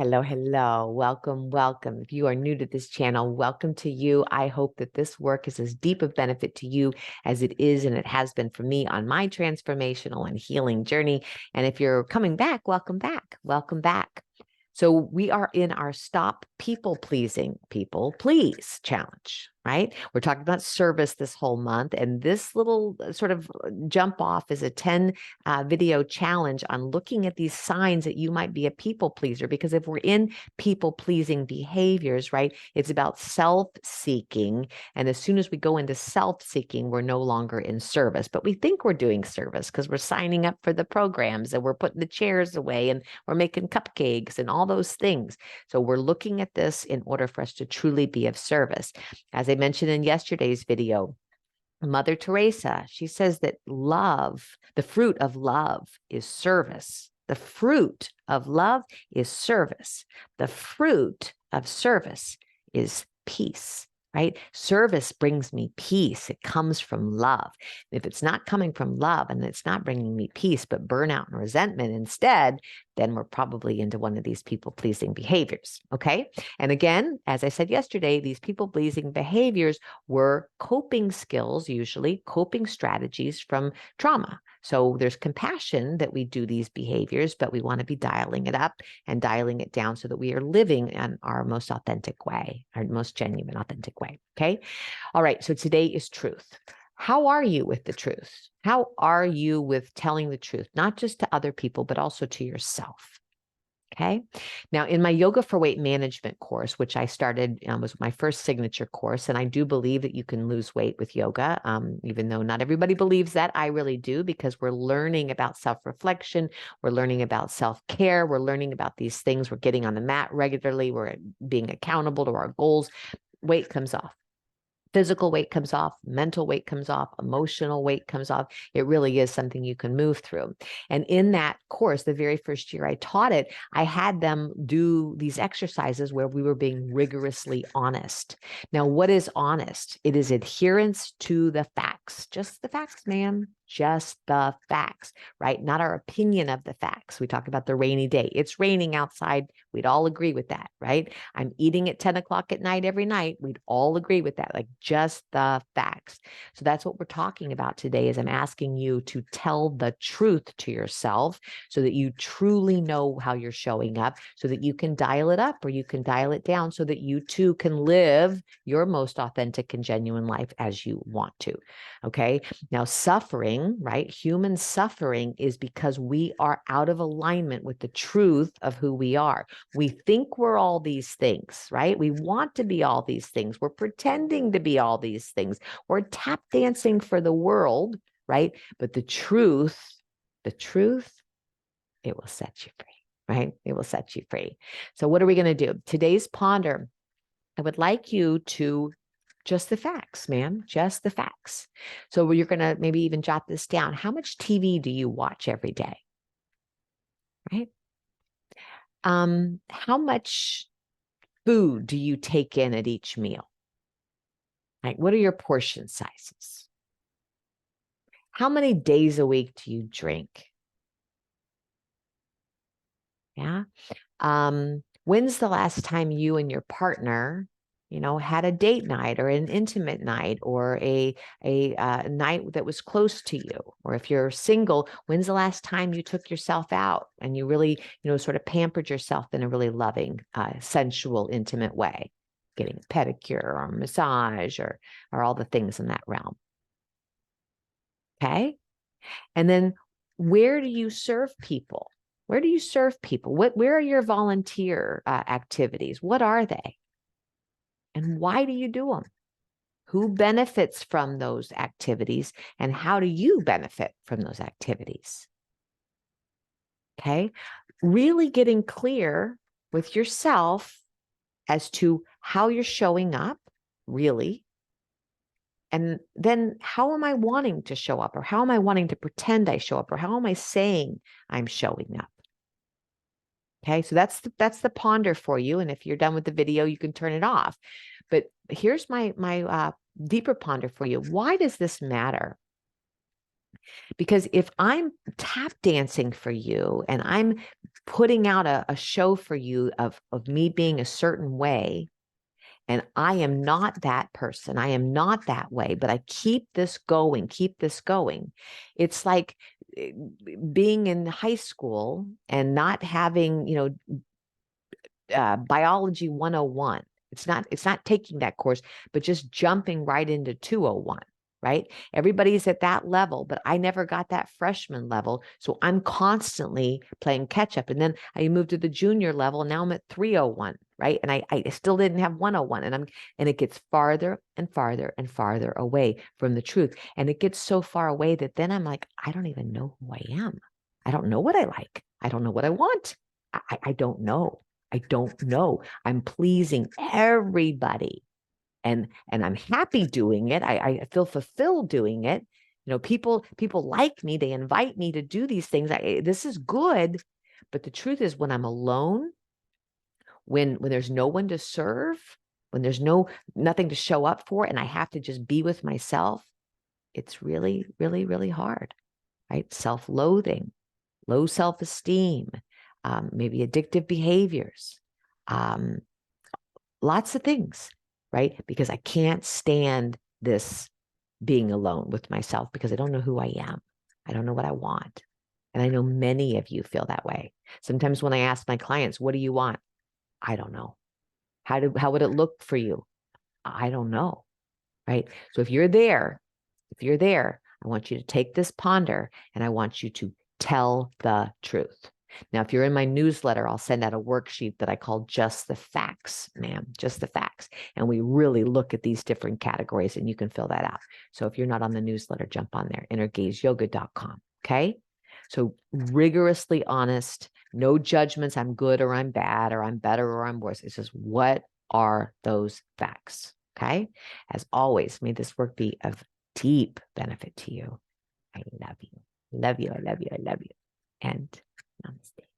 Hello, hello. Welcome, welcome. If you are new to this channel, welcome to you. I hope that this work is as deep of benefit to you as it is and it has been for me on my transformational and healing journey. And if you're coming back, welcome back. Welcome back. So we are in our Stop People Pleasing, People Please challenge, right? We're talking about service this whole month. And this little sort of jump off is a 10 video challenge on looking at these signs that you might be a people pleaser. Because if we're in people pleasing behaviors, right, it's about self-seeking. And as soon as we go into self-seeking, we're no longer in service. But we think we're doing service because we're signing up for the programs and we're putting the chairs away and we're making cupcakes and all those things. So we're looking at this in order for us to truly be of service. As I mentioned in yesterday's video, Mother Teresa, she says that love, the fruit of love is service. The fruit of love is service. The fruit of service is peace, right? Service brings me peace. It comes from love. If it's not coming from love and it's not bringing me peace, but burnout and resentment instead, then we're probably into one of these people-pleasing behaviors, okay? And again, as I said yesterday, these people-pleasing behaviors were coping skills, usually coping strategies from trauma. So there's compassion that we do these behaviors, but we want to be dialing it up and dialing it down so that we are living in our most authentic way, our most genuine, authentic way, okay? All right, so today is truth. How are you with the truth? How are you with telling the truth, not just to other people, but also to yourself? Okay. Now, in my Yoga for Weight Management course, which I started, was my first signature course, and I do believe that you can lose weight with yoga, even though not everybody believes that. I really do, because we're learning about self-reflection, we're learning about self-care, we're learning about these things. We're getting on the mat regularly, we're being accountable to our goals. Weight comes off. Physical weight comes off, mental weight comes off, emotional weight comes off. It really is something you can move through. And in that course, the very first year I taught it, I had them do these exercises where we were being rigorously honest. Now, what is honest? It is adherence to the facts. Just the facts, ma'am. Just the facts, right? Not our opinion of the facts. We talk about the rainy day. It's raining outside. We'd all agree with that, right? I'm eating at 10 o'clock at night every night. We'd all agree with that, like just the facts. So that's what we're talking about today. Is I'm asking you to tell the truth to yourself so that you truly know how you're showing up, so that you can dial it up or you can dial it down so that you too can live your most authentic and genuine life as you want to. Okay. Now, suffering, right? Human suffering is because we are out of alignment with the truth of who we are. We think we're all these things, right? We want to be all these things. We're pretending to be all these things. We're tap dancing for the world, right? But the truth, it will set you free, right? It will set you free. So what are we going to do? Today's ponder, I would like you to just the facts, man, just the facts. So you're going to maybe even jot this down. How much TV do you watch every day? Right? How much food do you take in at each meal? Like, what are your portion sizes? How many days a week do you drink? Yeah. When's the last time you and your partner, had a date night or an intimate night or a night that was close to you? Or if you're single, when's the last time you took yourself out and you really, sort of pampered yourself in a really loving, sensual, intimate way, getting a pedicure or a massage or all the things in that realm? Okay. And then where do you serve people? Where do you serve people? Where are your volunteer activities? What are they? And why do you do them? Who benefits from those activities? And how do you benefit from those activities? Okay. Really getting clear with yourself as to how you're showing up, really. And then how am I wanting to show up? Or how am I wanting to pretend I show up? Or how am I saying I'm showing up? Okay, so that's the ponder for you. And if you're done with the video, you can turn it off. But here's my deeper ponder for you. Why does this matter? Because if I'm tap dancing for you and I'm putting out a show for you of me being a certain way. And I am not that person. I am not that way, but I keep this going, keep this going. It's like being in high school and not having, biology 101. It's not taking that course, but just jumping right into 201, right? Everybody's at that level, but I never got that freshman level. So I'm constantly playing catch up. And then I moved to the junior level. And now I'm at 301, right? And I still didn't have 101. And it gets farther and farther and farther away from the truth. And it gets so far away that then I'm like, I don't even know who I am. I don't know what I like. I don't know what I want. I don't know. I don't know. I'm pleasing everybody. And I'm happy doing it. I feel fulfilled doing it. People like me. They invite me to do these things. This is good. But the truth is, when I'm alone, when there's no one to serve, when there's nothing to show up for, and I have to just be with myself, it's really, really, really hard, right? Self-loathing, low self-esteem, maybe addictive behaviors, lots of things, right? Because I can't stand this being alone with myself because I don't know who I am. I don't know what I want. And I know many of you feel that way. Sometimes when I ask my clients, what do you want? I don't know. How would it look for you? I don't know, right? So if you're there, I want you to take this ponder and I want you to tell the truth. Now, if you're in my newsletter, I'll send out a worksheet that I call Just the Facts, ma'am, just the facts. And we really look at these different categories and you can fill that out. So if you're not on the newsletter, jump on there, innergazeyoga.com. Okay. So rigorously honest, no judgments. I'm good or I'm bad or I'm better or I'm worse. It's just, what are those facts? Okay. As always, may this work be of deep benefit to you. I love you. Love you. I love you. I love you. And namaste.